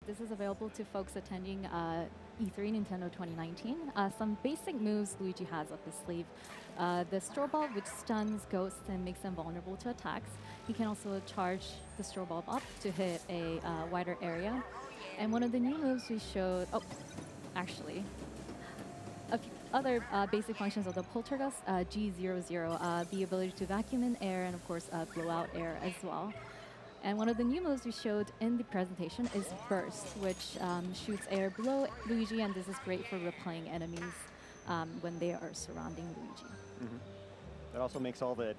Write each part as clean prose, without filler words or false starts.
This is available to folks attending E3 Nintendo 2019. Some basic moves Luigi has up his sleeve. The Straw Ball, which stuns ghosts and makes them vulnerable to attacks. He can also charge the Straw Ball up to hit a wider area. And one of the new moves we showed... Oh, actually. A few other basic functions of the Poltergust, G00, the ability to vacuum in air and, of course, blow out air as well. And one of the new moves we showed in the presentation is Burst, which shoots air below Luigi, and this is great for repelling enemies when they are surrounding Luigi. That also makes all the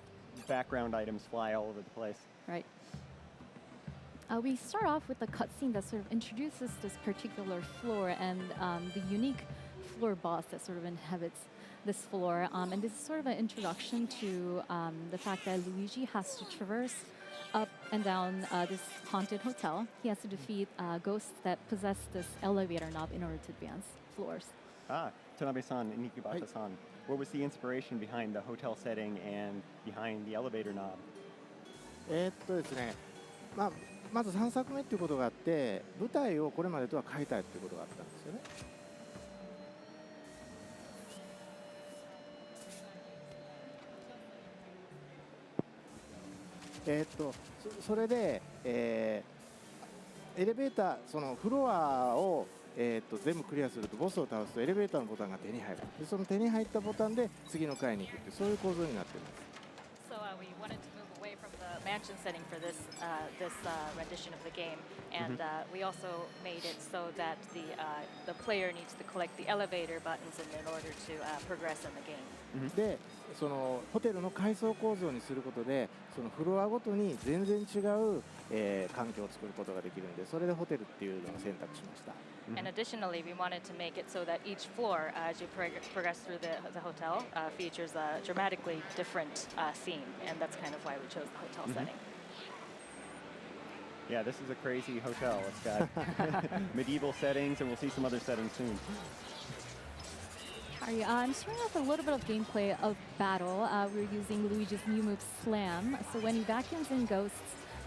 background items fly all over the place. Right. We start off with a cutscene that sort of introduces this particular floor and the unique floor boss that sort of inhabits this floor. And this is sort of an introduction to the fact that Luigi has to traverse up and down this haunted hotel. He has to defeat ghosts that possess this elevator knob in order to advance floors. Tanabe-san and Ikebata-san, what was the inspiration behind the hotel setting and behind the elevator knob? ですね、まず3作目っていうことがあって、舞台をこれまでとは変えたいっていうことがあったんですよね。それで、エレベーター、そのフロアを、全部クリアするとボスを倒すとエレベーターのボタンが手に入る。でその手に入ったボタンで次の階に行くってそういう構造になっています。So we wanted to move away from the mansion setting for this rendition of the game, and we also made it so that the player needs to collect the elevator buttons in order to progress in the game. で、そのホテルの階層構造にすることで、そのフロアごとに全然違う、環境を作ることができるんで、それでホテルっていうのを選択しました。And additionally, we wanted to make it so that each floor, as you progress through the hotel, features a dramatically different theme, and that's kind of why we chose the hotel setting. Yeah, this is a crazy hotel. It's got medieval settings, and we'll see some other settings soon. I'm starting off a little bit of gameplay of battle. We're using Luigi's new move, Slam. So when he vacuums in ghosts,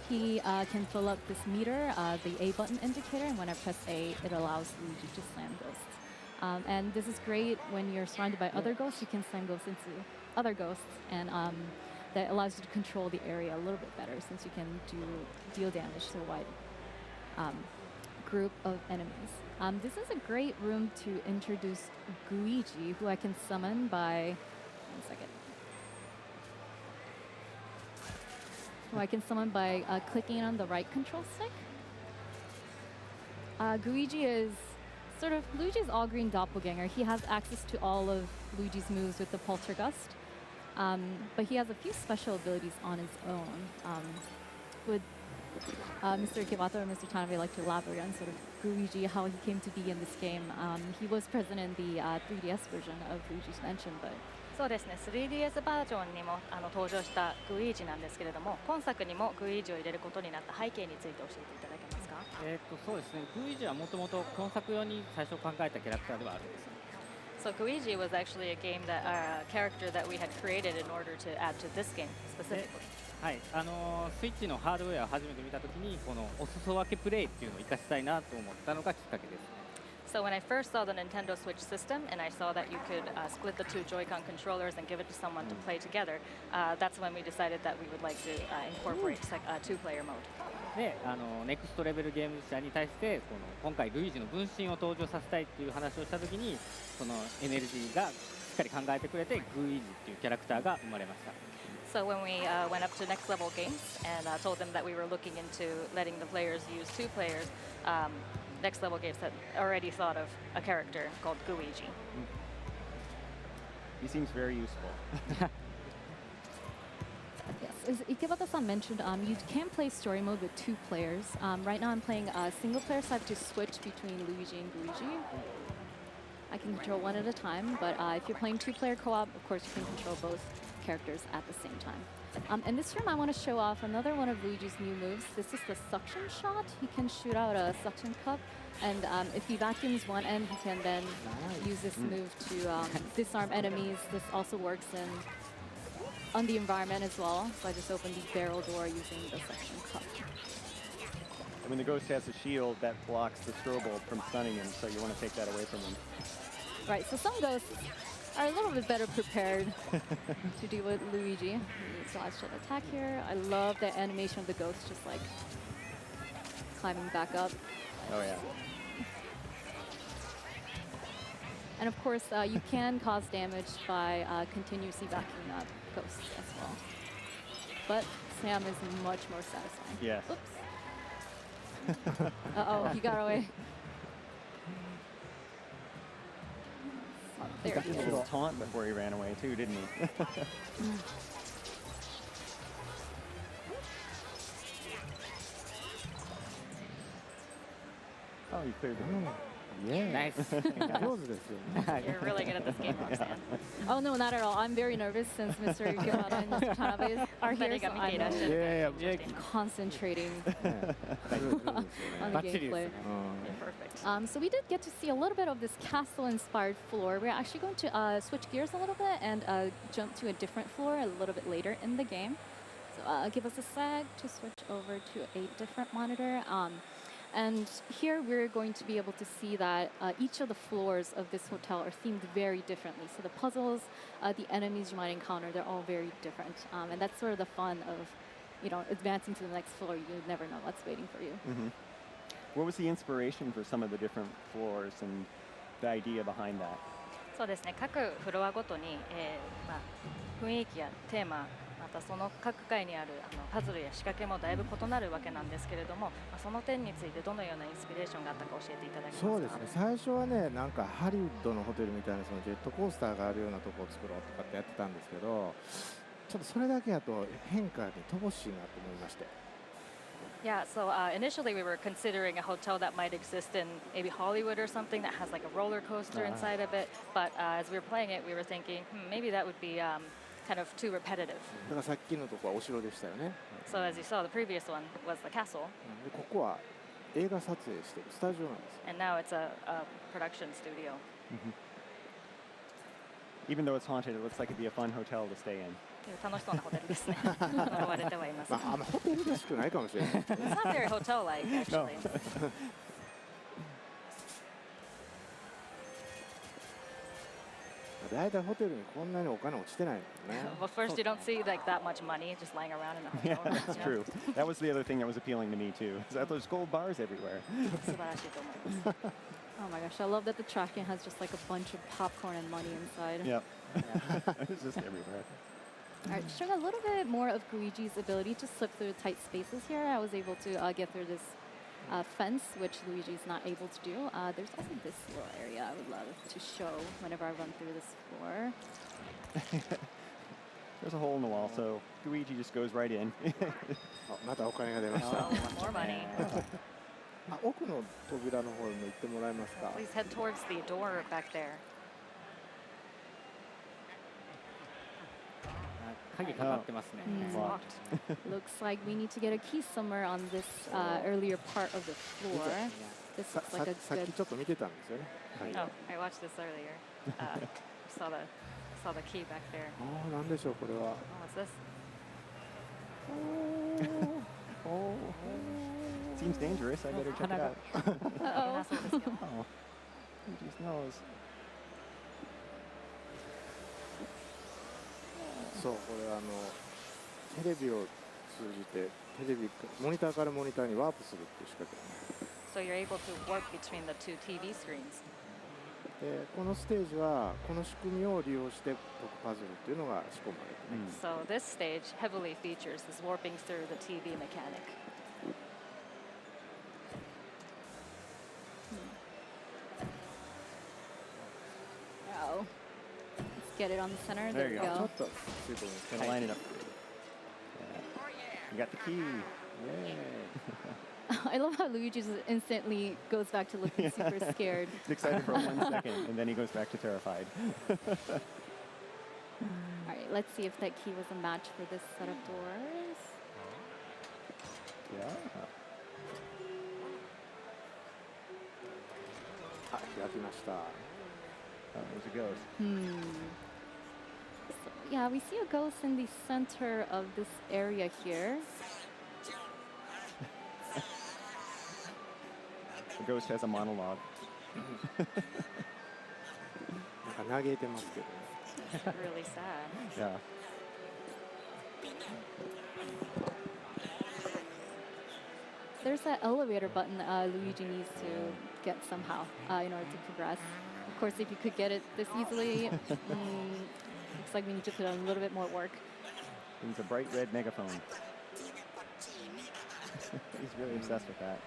he can fill up this meter, the A button indicator, and when I press A, it allows Luigi to slam ghosts. And this is great when you're surrounded by other ghosts. You can slam ghosts into other ghosts, and that allows you to control the area a little bit better since you can deal damage to a wide group of enemies. This is a great room to introduce Luigi, who I can summon by... One second. Who I can summon by clicking on the right control stick. Luigi is sort of Luigi's all-green doppelganger. He has access to all of Luigi's moves with the Poltergust. But he has a few special abilities on his own. Would Mr. Ikebata or Mr. Tanabe like to elaborate on sort of Luigi, how he came to be in this game? He was present in the 3DS version of Luigi's Mansion, but... そうですね、3DS バージョンにも登場したグイージなんですけれども、今作にもグイージを入れることになった背景について教えていただけますか？そうですね、グイージはもともと今作用に最初考えたキャラクターではあるんです。So Luigi was actually a character that we had created in order to add to this game specifically. はい、スイッチのハードウェアを初めて見たときにこのお裾分けプレイっていうのを活かしたいなと思ったのがきっかけですね。So when I first saw the Nintendo Switch system and I saw that you could split the two Joy-Con controllers and give it to someone to play together, that's when we decided that we would like to incorporate a two-player mode. で、ネクストレベルゲーム社に対して今回ルイージの分身を登場させたいっていう話をしたときに、そのエネルギーがしっかり考えてくれてグイージっていうキャラクターが生まれました。So when we went up to next level games and told them that we were looking into letting the players use two players, next level games had already thought of a character called Luigi. He seems very useful. Yes, as Ikebata-san mentioned, you can play story mode with two players. Right now I'm playing a single player, so I have to switch between Luigi and Luigi. I can control one at a time, but if you're playing two-player co-op, of course you can control both characters at the same time. In this room, I want to show off another one of Luigi's new moves. This is the suction shot. He can shoot out a suction cup, and if he vacuums one end, he can then use this move to disarm enemies. This also works on the environment as well. So I just opened the barrel door using the suction cup. I mean, the ghost has a shield that blocks the strobe bulb from stunning him, so you want to take that away from him. Right, so some ghosts are a little bit better prepared to deal with Luigi. So I should attack here. I love the animation of the ghost just like climbing back up. Oh, yeah. And of course, you can cause damage by continuously backing up ghosts as well. But Sam is much more satisfying. Yes. Oops. Uh-oh, he got away. He There got he a is. little taunt before he ran away, too, didn't he? Oh, you cleared the room. イエーイ ナイス。上手ですよね You're really good at this game, Roxanne. Oh, no, not at all. I'm very nervous since Mr. Ikebana and Mr. Tanabe are here, so I'm いやいや concentrating ね上手ですよ on ね the バッチリです gameplay. ね。 Perfect. So we did get to see a little bit of this castle-inspired floor. We're actually going to switch gears a little bit and jump to a different floor a little bit later in the game. So give us a sec to switch over to a different monitor. And here we're going to be able to see that each of the floors of this hotel are themed very differently. So the puzzles, the enemies you might encounter, they're all very different. And that's sort of the fun of, advancing to the next floor. You never know what's waiting for you. What was the inspiration for some of the different floors and the idea behind that? そうですね。各フロアごとに、雰囲気やテーマ、またその各階にあるパズルや仕掛けもだいぶ異なるわけなんですけれども、その点についてどのようなインスピレーションがあったか教えていただけますか。そうですね最初はねなんかハリウッドのホテルみたいなそのジェットコースターがあるようなとこを作ろうとかってやってたんですけどちょっとそれだけだと変化に乏しいなと思いまして Yeah, so initially we were considering a hotel that might exist in maybe Hollywood or something that has like a roller coaster inside of it. But as we were playing it, we were thinking, maybe that would be kind of too repetitive. だからさっきのとこはお城でしたよね So as you saw, the previous one was the castle, でここは映画撮影してるスタジオなんです and now it's a production studio. Even though it's haunted, it looks like it'd be a fun hotel to stay in. 楽しそうなホテルですね。呪われてはいます。まあ、あんまホテルらしくないかもしれない It's not very hotel-like, actually. 大体ホテルにこんなにお金落ちてないのね Well, first you don't see like that much money just lying around in the Yeah, hotel room. that's true. That was the other thing that was appealing to me, too. Is that there's gold bars everywhere. 素晴らしいと思います。 Oh my gosh, I love that the tracking has just like a bunch of popcorn and money inside. Yep. It's just everywhere. All right, showing a little bit more of Luigi's ability to slip through tight spaces here. I was able to get through this fence, which Luigi's not able to do. There's also this little area I would love to show whenever I run through this floor. There's a hole in the wall, so Luigi just goes right in. あまたお金が出ました Oh, more money. あ奥の扉の方にも行ってもらえますか Please head towards the door back there. 鍵かかってますね。 It's Mm. locked. Looks like we need to get a key somewhere on this earlier part of the floor. This さ looks like a さっ good. きちょっと見てたんですよね、はい、 Oh, I watched this earlier. Saw the key back there. ああなんでしょうこれは Oh, what's this? Oh. Seems dangerous. I better check it out. Uh-oh. そうですよ。 Oh. Luigi's nose. そうこれテレビを通じてモニターからモニターにワープするっていう仕掛けなんです So you're able to warp between the two TV screens. でこのステージはこの仕組みを利用して解くパズルっていうのが仕込まれてね、 So this stage heavily features this warping through the TV mechanic. Oh. Let's get it on the center. There There, you we go. ちょ go. っとついてる Gonna line it up. Yeah. You got the key. Yay. I love how Luigi just instantly goes back to looking super scared. He's excited for 1 second, and then he goes back to terrified. All right, let's see if that key was a match for this set of doors. Yeah. あ開きました Oh, there's a ghost. So, yeah, we see a ghost in the center of this area here. The ghost has a monologue. なんか嘆いてますけどね。 Really sad. Yeah. There's that elevator button Luigi needs to get somehow in order to progress. Of course, if you could get it this easily, looks like we need to put in a little bit more work. He's a bright red megaphone. He's really obsessed with that.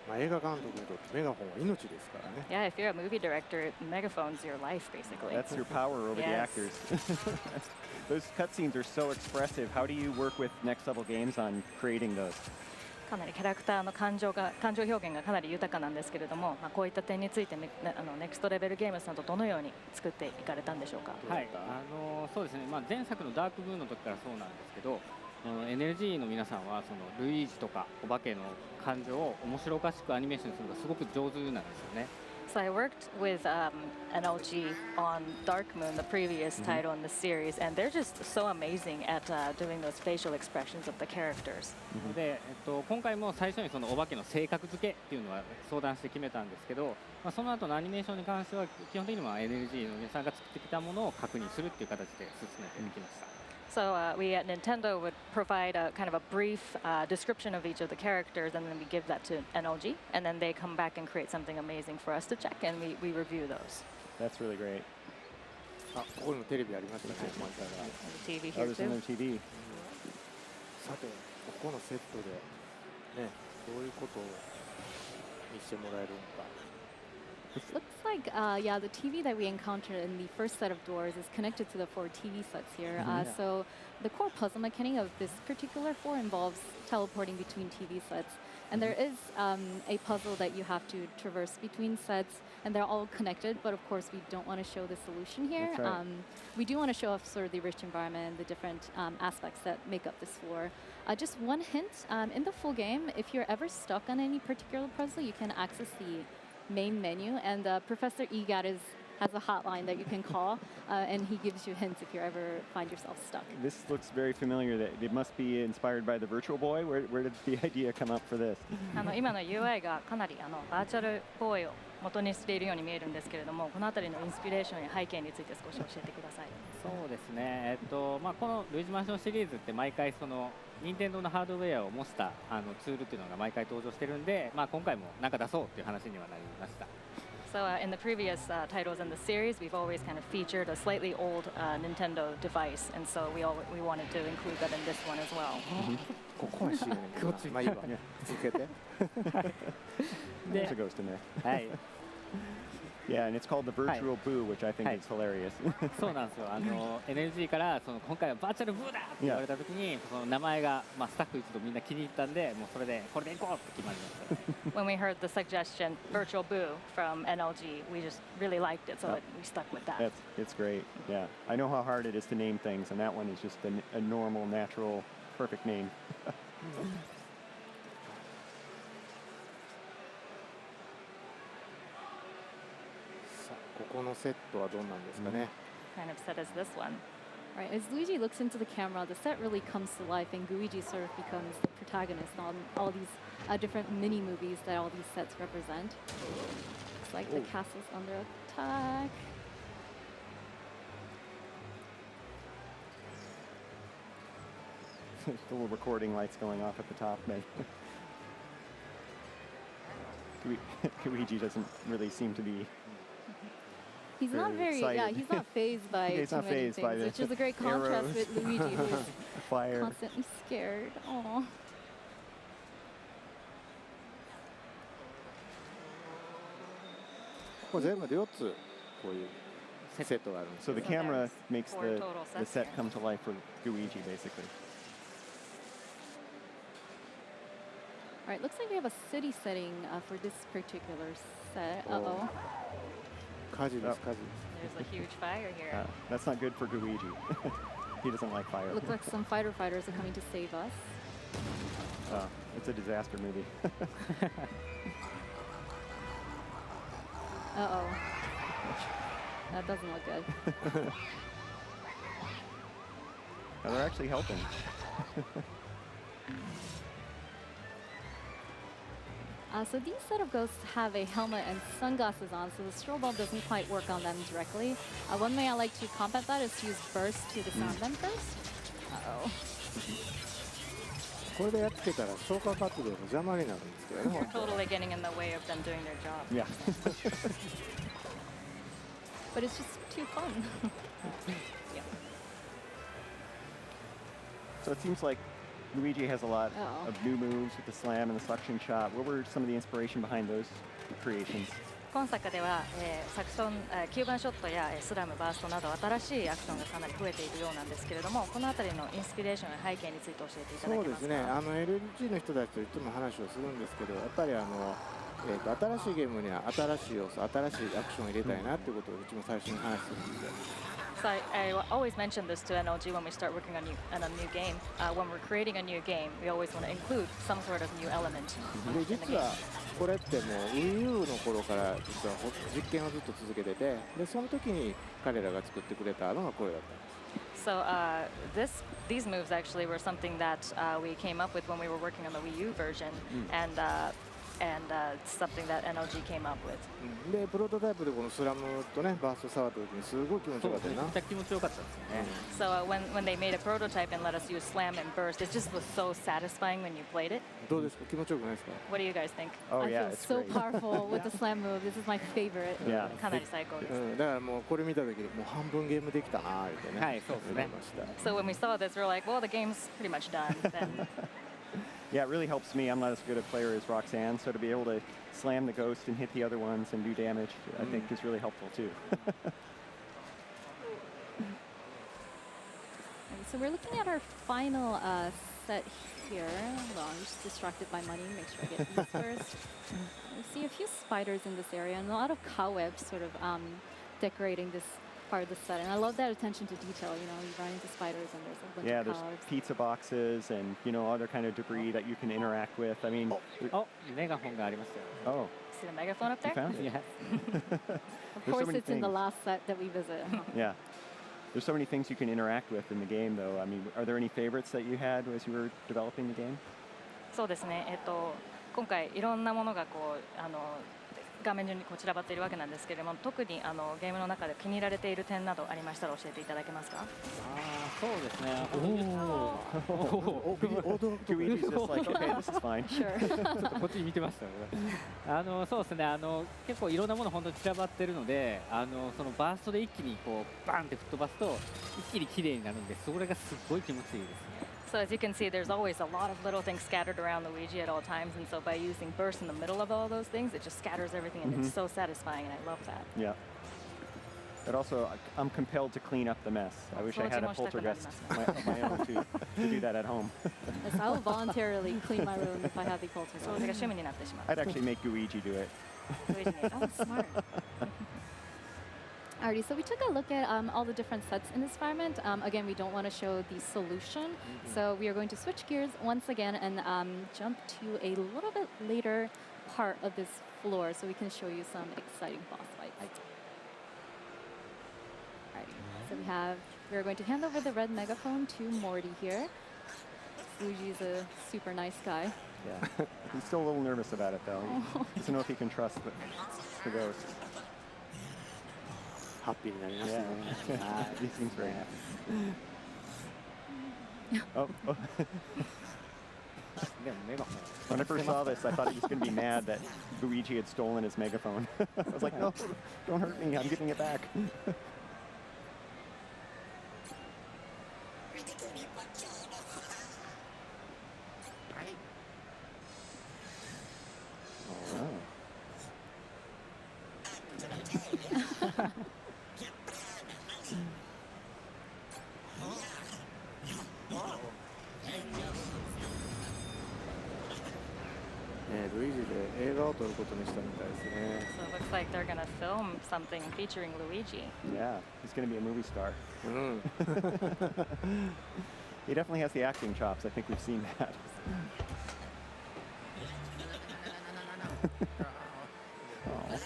まあ映画監督にとってメガホンは命ですからね。 Yeah, if you're a movie director, megaphone's your life, basically. That's your power over the Yes. actors. Those cutscenes are so expressive. How do you work with Next Level Games on creating those? かなりキャラクターの感情表現がかなり豊かなんですけれども、こういった点についてネクストレベルゲームさんとどのように作っていかれたんでしょうか。はい、そうですね、前作のダークブーンの時からそうなんですけど、NLG の皆さんはそのルイージとかお化けの感情を面白おかしくアニメーションするのがすごく上手なんですよね。So I worked with NLG on Dark Moon, the previous title in the series, and they're just so amazing at doing those facial expressions of the characters. で、今回も最初にそのお化けの性格付けっていうのは相談して決めたんですけど、その後のアニメーションに関しては基本的には NLG の皆さんが作ってきたものを確認するっていう形で進めてきました。So we at Nintendo would provide a kind of a brief description of each of the characters, and then we give that to NLG, and then they come back and create something amazing for us to check, and we review those. That's really great. あ、ここにもテレビありましたね。モニターが。 TV Oh, here there's another too. TV. さて、ここのセットでね、どういうことを見せてもらえるのか。 Looks like, yeah, the TV that we encountered in the first set of doors is connected to the 4 TV sets here. So the core puzzle mechanic of this particular floor involves teleporting between TV sets. And there is a puzzle that you have to traverse between sets, and they're all connected, but of course we don't want to show the solution here. That's right. We do want to show off sort of the rich environment and the different aspects that make up this floor. Just one hint, in the full game, if you're ever stuck on any particular puzzle, you can access the main menu, and Professor EGAT has a hotline that you can call, and he gives you hints if you ever find yourself stuck. This looks very familiar. That it must be inspired by the Virtual Boy. Where did the idea come up for this? 今の UI がかなりバーチャルボーイを元にしているように見えるんですけれども、このあたりのインスピレーションや背景について少し教えてください。そうですね、このルイージマンションシリーズって毎回その任天堂のハードウェアを模したツールっていうのが毎回登場してるんで、今回もなんか出そうっていう話にはなりました。So in the previous titles in the series, we've always kind of featured a slightly old Nintendo device, and so we wanted to include that in this one as well. ここは CM に。まあいいわ。続けて。 There's a ghost in there. はい、 Yeah, and it's called the Virtual Boo, which I think Hi. is hilarious. そうなんですよ。NLG からその今回はバーチャルブーだって言われた時に、その名前がスタッフ一同みんな気に入ったんで、もうそれでこれで行こうって決まりました。 When we heard the suggestion, Virtual Boo from NLG, we just really liked it, so we stuck with that. It's great. Yeah, I know how hard it is to name things, and that one is just a normal, natural, perfect name. さあ、ここのセットはどうなんですかね。 Kind of set as this one. Right, as Luigi looks into the camera, the set really comes to life, and Luigi sort of becomes the protagonist on all these different mini movies that all these sets represent. Looks like the castle's under attack. The little recording lights going off at the top. Luigi doesn't really seem to be. He's not Very very, yeah, excited. he's not phased by He's too not many fazed by things, the which is a great contrast arrows. with Luigi, who is Fire. constantly scared. Aww. これ全部で4つこういうセットがあるんです So け the ど。 camera there's makes four the total the sets set here. come to life for Luigi, basically. All right, looks like we have a city setting for this particular set. Uh-oh. 火事です、火事。 There's a huge fire here. That's not good for Luigi. He doesn't like fire. Looks like some fighter fighters are coming to save us. It's a disaster movie. Uh-oh. That doesn't look good. Now they're actually helping. So these set of ghosts have a helmet and sunglasses on, so the strobe ball doesn't quite work on them directly. One way I like to combat that is to use burst to disarm them first. Uh-oh. これでやっつけたら消火活動の邪魔になるんですけどね。 We're 本当は totally getting in the way of them doing their job. Yeah. But it's just too fun. So it seems like Luigi has a lot Uh-oh. of new moves with the slam and the suction shot. What were some of the inspiration behind those creations? 今作では、サクション、9番ショットやスラム、バーストなど新しいアクションがかなり増えているようなんですけれども、このあたりのインスピレーションや背景について教えていただけますか。そうですね。LG の人たちといつも話をするんですけど、やっぱり新しいゲームには新しい要素、新しいアクションを入れたいなっていうことをうちも最初に話するんで。So I always mention this to NLG when we start working on a new game. When we're creating a new game, we always want to include some sort of new element で in the 実 game. はこれってもう Wii U の頃から実は実験をずっと続けてて、でその時に彼らが作ってくれたのがこれだったんです。 So these moves actually were something that we came up with when we were working on the Wii U version, and something that NLG came up with. でプロトタイプでこのスラムとねバースト触った時にすごい気持ちよかったよな。めっちゃ気持ちよかったですよね。 So when they made a prototype and let us use slam and burst, it just was so satisfying when you played it. どうですか、気持ちよくないですか。 What do you guys think? Oh I yeah, feel it's so great. powerful with the slam move. This is my favorite. Yeah. かなり最高です。だからもうこれ見た時にもう半分ゲームできたなーってね。はいそうですね思いました。 So when we saw this, we were like, well, the game's pretty much done. Then Yeah, it really helps me. I'm not as good a player as Roxanne, so to be able to slam the ghost and hit the other ones and do damage, I think is really helpful too. So we're looking at our final set here. Hold on, I'm just distracted by money. Make sure I get these first. We see a few spiders in this area and a lot of cobwebs sort of decorating this part of the set. And I love that attention to detail. You know, you run into spiders and there's a bunch Yeah, of there's cobwebs. pizza boxes and other kind of debris that you can interact with. I mean, おメガホンがありますよ。 oh, see the megaphone up you there? found it. いや Of There's so course, many it's in the things. last set that we visit. Yeah. There's so many things you can interact with in the game, though. I mean, are there any favorites that you had as you were developing the game? そうですね。今回いろんなものが画面上に散らばっているわけなんですけれども、特にゲームの中で気に入られている点などありましたら教えていただけますか。あーそうですね。Luigi's just like, okay, this is fine. Sure. ちょっとこっちに見てましたね。そうですね。結構いろんなもの本当に散らばってるので、そのバーストで一気にこうバンって吹っ飛ばすと一気に綺麗になるんで、それがすごい気持ちいいですね。 So as you can see, there's always a lot of little things scattered around Luigi at all times, and so by using burst in the middle of all those things, it just scatters everything, and it's so satisfying, and I love that. Yeah. But also, I'm compelled to clean up the mess. I wish I had a poltergeist of my own to do that at home. Yes, I will voluntarily clean my room if I have the 掃除 poltergeist. が趣味になってしまう。 I'd actually make Luigi do it. Luigi に Oh, smart. Alrighty, so we took a look at all the different sets in this environment. Again, we don't want to show the solution, so we are going to switch gears once again and jump to a little bit later part of this floor so we can show you some exciting boss fights. Alrighty, so we're going to hand over the red megaphone to Morty here. Luigi's a super nice guy. Yeah. He's still a little nervous about it, though. He doesn't know if he can trust the ghost. ハッピーになりますね。 Yeah. He seems very happy. Oh. でもメガホン。 When I first saw this, I thought he was going to be mad that Luigi had stolen his megaphone. I was like, no, don't hurt me. I'm giving it back. Oh. Luigi で映画を撮ることにしたみたいですね。 So it looks like they're gonna film something featuring Luigi. Yeah, he's going to be a movie star. うん。 He definitely has the acting chops. I think we've seen that. Oh.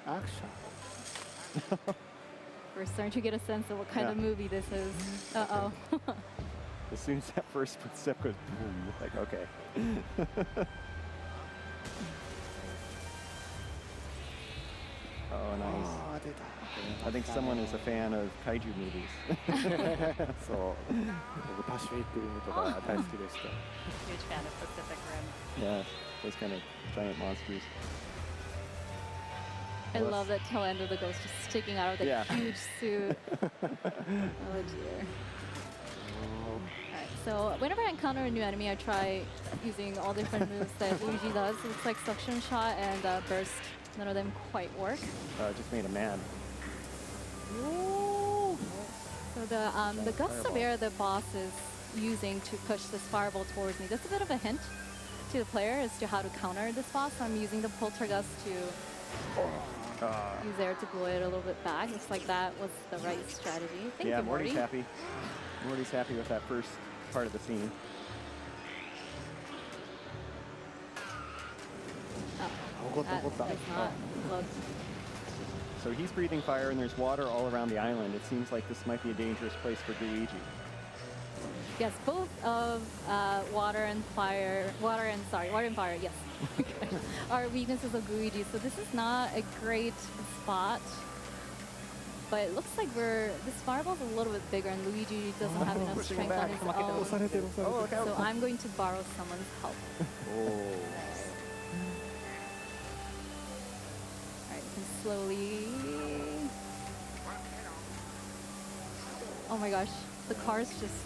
アクション。we're starting to get a sense of what kind Yeah. of movie this is. Uh-oh. As soon as that first footstep goes boom, like, okay. Oh, nice. ああ出た I think someone is a fan of kaiju movies. そう僕パシフィックリムとか大好きでした Huge fan of Pacific Rim. Yeah, those kind of giant monsters. I Well, love that tail end of the ghost just sticking out of the Yeah. huge suit. Oh dear. Alright, so whenever I encounter a new enemy, I try using all different moves that Luigi does. It's like suction shot and burst. None of them quite work. It just made him mad. So the gust of fireball. air the boss is using to push this fireball towards me, that's a bit of a hint to the player as to how to counter this boss. I'm using the poltergust to use air to blow it a little bit back. Looks like that was the right strategy. Thank Yeah, you, Morty. Morty's happy. Morty's happy with that first part of the scene.怒った怒った That does not look. So he's breathing fire, and there's water all around the island. It seems like this might be a dangerous place for Luigi. Yes, both of water and fire, water and fire, yes, are weaknesses of Luigi. So this is not a great spot. But it looks like this fireball's a little bit bigger, and Luigi doesn't have enough pushing him strength on back. his 押さ own. れてる押さ Oh, れて look る out. So I'm going to borrow someone's help. おお Alright, we can slowly. Oh my gosh, the car's just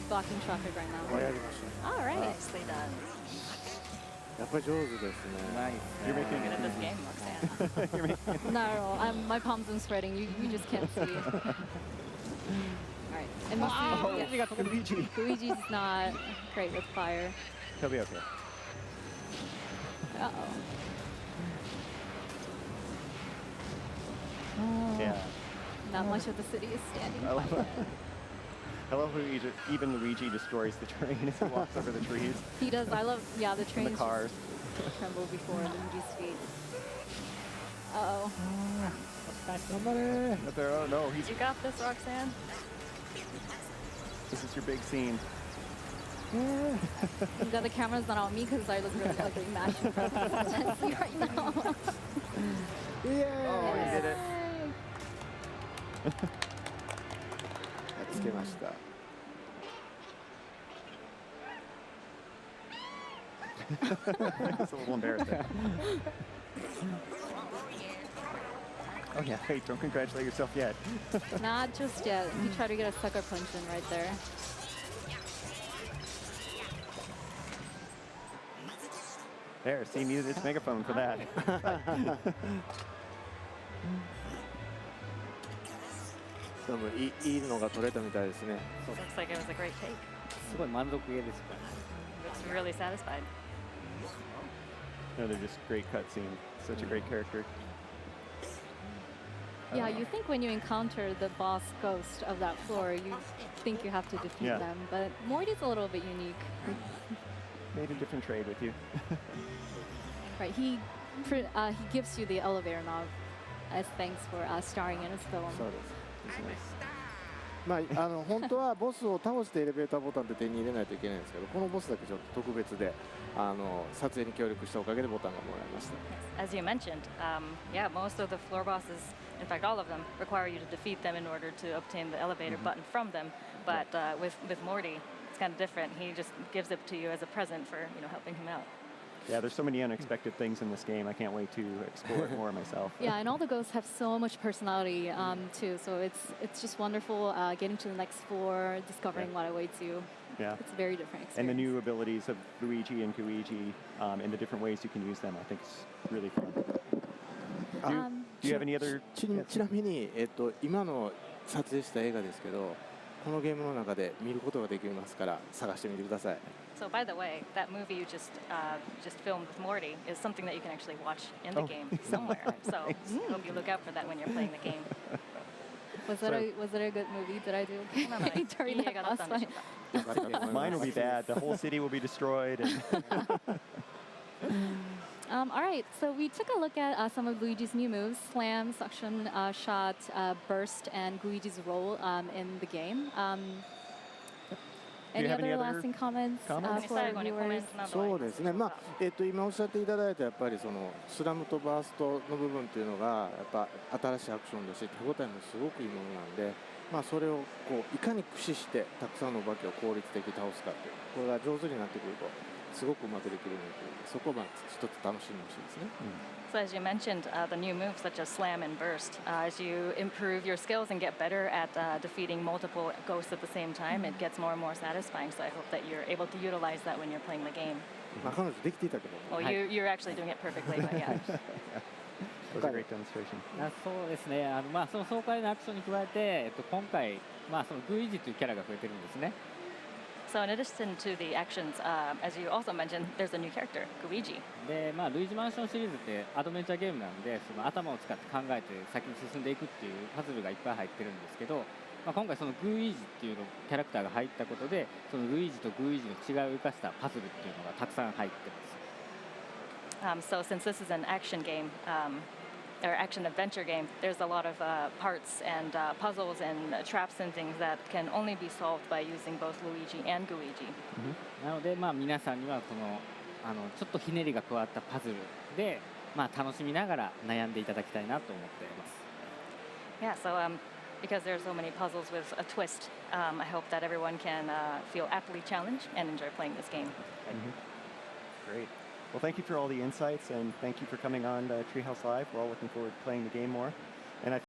blocking traffic right や now. りましたね Alright. Nicely done. やっぱり上手ですね You're making Good at this game, Roxanne. Not at all. My palms are sweating. You just can't see. Alright. And mostly, yes, Luigi. Luigi's not great with fire. He'll be okay. Uh-oh. Yeah. Not much of the city is standing. I love it. I love how even Luigi destroys the terrain as he walks over the trees He does. I love, yeah, the and trains the cars. just tremble before Luigi's feet. Uh-oh. 頑張れ But there, oh no, You got this, Roxanne. this is your big scene. I'm glad the camera's not on me because I look really ugly mashing intensely right now. イエーイ Oh, he did it. Yay. つけました It's a little embarrassing. Oh yeah, wait, don't congratulate yourself yet. Not just yet. You try to get a sucker punch in right there. There, see, needed its megaphone for that. 多分いいのが取れたみたいですね Looks like it was a great take. すごい満足げですから Looks really satisfied. No, they're just great cutscene. Such a great character. Yeah, you think when you encounter the boss ghost of that floor, you think you have to defeat Yeah. them. But Morty's a little bit unique. Made a different trade with you. Right, he gives you the elevator knob as thanks for starring in his film. そうですまあ本当はボスを倒してエレベーターボタンで手に入れないといけないんですけどこのボスだけちょっと特別で撮影に協力したおかげでボタンがもらいました As you mentioned, yeah, most of the floor bosses, in fact, all of them, require you to defeat them in order to obtain the elevator button from them. But with Morty, it's kind of different. He just gives it to you as a present for helping him out. Yeah, there's so many unexpected things in this game. I can't wait to explore it more myself. Yeah, and all the ghosts have so much personality too. So it's just wonderful getting to the next floor, discovering Yeah. what awaits you. Yeah. It's a very different experience. And the new abilities of Luigi and Luigi and the different ways you can use them, I think is really fun. Do you have any other? ちなみに、今の撮影した映画ですけどこのゲームの中で見ることができますから探してみてください So, by the way, that movie you just filmed with Morty is something that you can actually watch in the Oh. game somewhere. So, hope you look out for that when you're playing the game. Was it a good movie? Did I do okay during that boss fight? Mine will be bad. The whole city will be destroyed. And All right, so we took a look at some of Luigi's new moves: slam, suction, shot, burst, and Luigi's role in the game. Do you Any have any other other lasting comments, comments? for 最後にコメ viewers? ントなどそうですね、まあ今おっしゃっていただいたやっぱりそのスラムとバーストの部分っていうのがやっぱ新しいアクションだし手応えもすごくいいものなんで、まあ、それをこういかに駆使してたくさんのお化けを効率的に倒すかっていうこれが上手になってくるとすごくうまくできるのでそこをまあ一つ楽しんでほしいですね。So as you mentioned, the new moves such as slam and burst, as you improve your skills and get better at defeating multiple ghosts at the same time, it gets more and more satisfying. So I hope that you're able to utilize that when you're playing the game. まあ彼女できていたけど、 Well, you're actually doing it perfectly, but yeah. That was a great demonstration. そうですね、まあ、その爽快なアクションに加えて、今回、まあ、そのグイージというキャラが増えてるんですね。So in addition to the actions, as you also mentioned, there's a new character, Luigi. で、まあ、ルイージマンションシリーズってアドベンチャーゲームなんで、その頭を使って考えて先に進んでいくっていうパズルがいっぱい入ってるんですけど、まあ、今回そのグイージっていうのキャラクターが入ったことで、そのルイージとグイージの違いを生かしたパズルっていうのがたくさん入ってます。So since this is an action game, or action adventure game, there's a lot of parts and puzzles and traps and things that can only be solved by using both Luigi and Luigi. なので、まあ、皆さんにはこのちょっとひねりが加わったパズルで、まあ、楽しみながら悩んでいただきたいなと思っています。 Yeah, so because there are so many puzzles with a twist, I hope that everyone can feel aptly challenged and enjoy playing this game. Great. Well, thank you for all the insights, and thank you for coming on Treehouse Live. We're all looking forward to playing the game more. And I